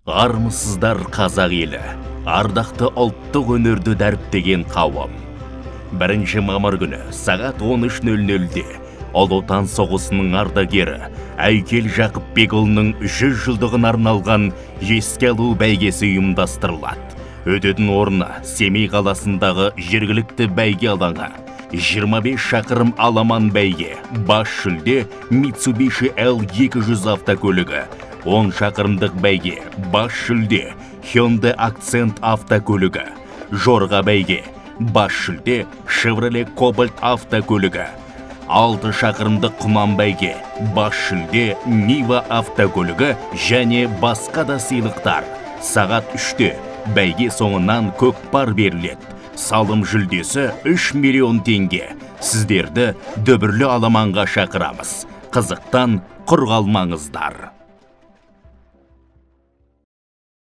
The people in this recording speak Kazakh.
Армысыздар қазақ елі, ардақты ұлттық өнерді дәріптеген қауым. 1 мамыр күні сағат 13:00-де Ұлы Отан соғысының ардагері Айкел Жақыпбекұлының 100 жылдығына арналған еске алу бәйгесі ұйымдастырылады. Өтетін орны Семей қаласындағы жергілікті бәйге алаңы. 25 шақырым аламан бәйге, бас жүлде Mitsubishi L200 автокөлігі. 10 шақырымдық бәйге, бас жүлде Hyundai Accent автокөлігі. Жорға бәйге, бас жүлде Chevrolet Cobalt автокөлігі. 6 шақырымдық құман бәйге, бас жүлде Niva автокөлігі және басқа да сыйлықтар. Сағат 3-те бәйге соңынан көкпар беріледі. Салым жүлдесі 3 миллион теңге. Сіздерді дүбірлі аламанға шақырамыз. Қызықтан құр қалмаңыздар.